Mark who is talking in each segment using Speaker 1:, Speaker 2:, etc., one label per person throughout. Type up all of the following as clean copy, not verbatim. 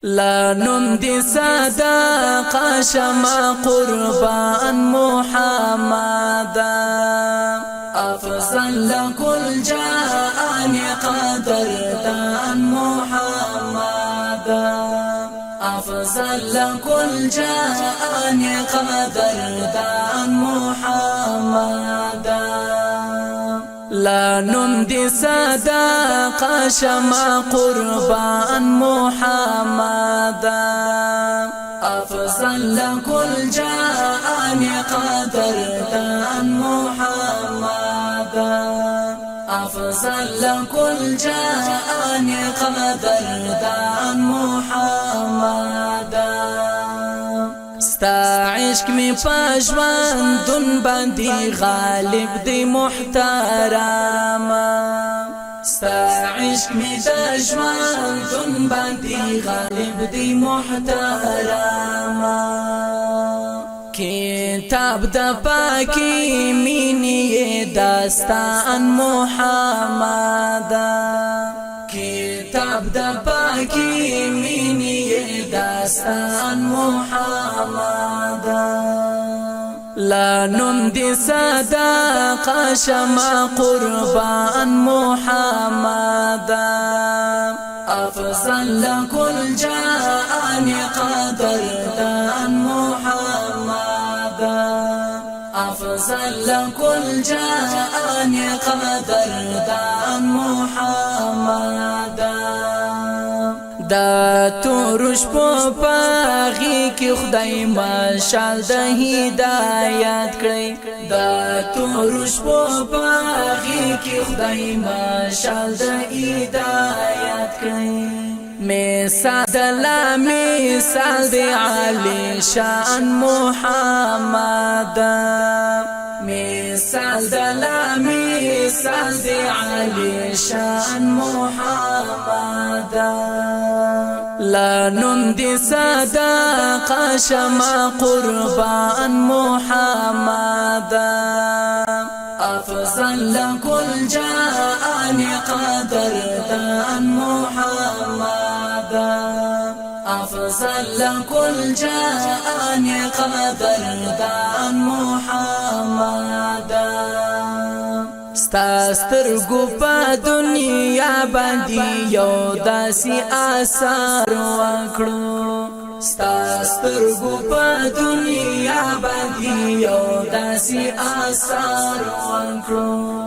Speaker 1: لا نم دي صدقه شمع قربان محمد افضل لكل جان قدر دان محمد افضل لكل جان قدر دان محمد لا نم دي صدقه شمع قربان محمد افضل لكل جان قدر دان محمد افضل لكل جان قدر دان محمد ستا عشق می پاجوان دن باندی غالب دی محترم ستا عشق می دجوان دن باندی غالب دی محترم کتاب د پاکی مینی داستان محمد کتاب د پاکی مینی داستان محمد لا نم دي صدقه شمع قربان محمد افضل لكل جان قدر دان محمد افضل لكل جان قدر دان محمد دا تورش په پاغي کې خدای ماشال د هدایت کړی دا تورش په پاغي کې خدای ماشال د هدایت کړی مثال دی علی شان محمد مثال دی علی شان محمد لا نم دي صدقه شمع قربان محمد افضل لكل جان قدر دان محمد افضل لكل جان قدر دان محمد ستا سترګو په دنیا باندې یو داسې اثر وکړو ستا سترګو په دنیا باندې یو داسې اثر وکړو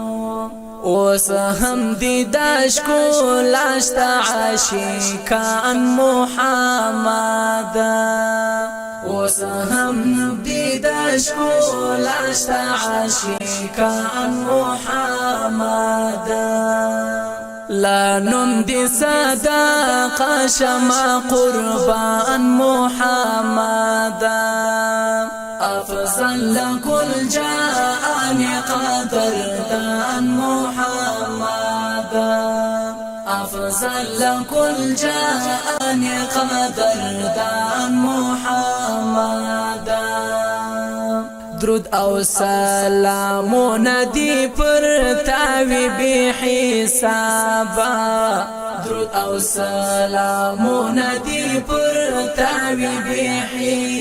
Speaker 1: اوس هم دې د ښکلا شته عاشقان محمد اوس هم دې د ښکلا شته عاشقان محمد لا نم دي صدقه شمع قربان محمد افضل لكل جان قدر دان محمد افضل لكل جان قدر دان محمد درود او سلامونه دی پر تاوی بی حسابا درود او سلامونه دی پر تاوی بی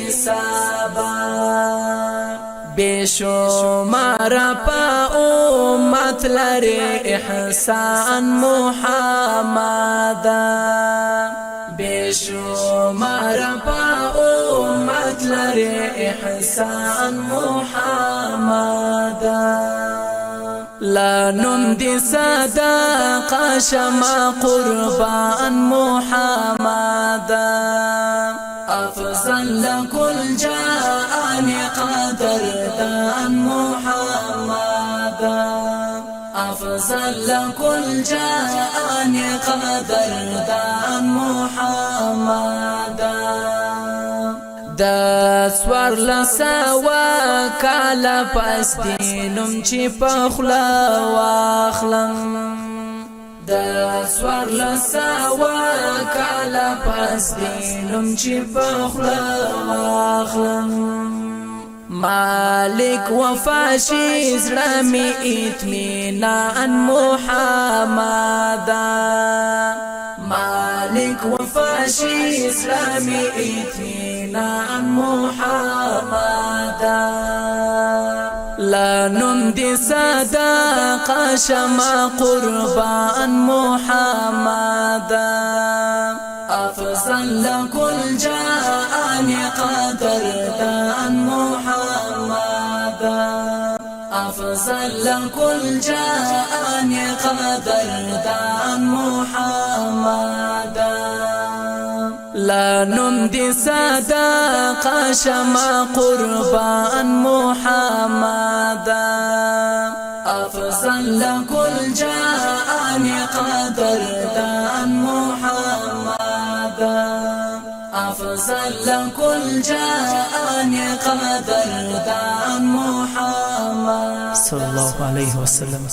Speaker 1: حسابا بشمار پا امت لري احسان محمد بشمار پا امت لري احسان محمد لا نم دي صدقه شمع قربان محمد افضل لكل جان قدر دان محمد افضل لكل جان قدر دان محمد دا سوار لسوا کالا پس دینم چی پخلا واخلم دا سوار لسوا کالا پس دینم چی پخلا واخلم مالک وفاشی زرمی اطمینان محمد مالک وفاشی فاشي اسلامي اطمینان محمدا لا نمدي صداقة شمع قربان محمدا أفضل لكل جاءني قدر دان محمدا أفضل لكل جاءني قدر دان محمدا لا نمدي صداقة شمع قربان محمدا أفضل لكل جاءني قدر دان محمدا أفضل لكل جاءني قدر دان محمدا
Speaker 2: صلى الله عليه وسلم.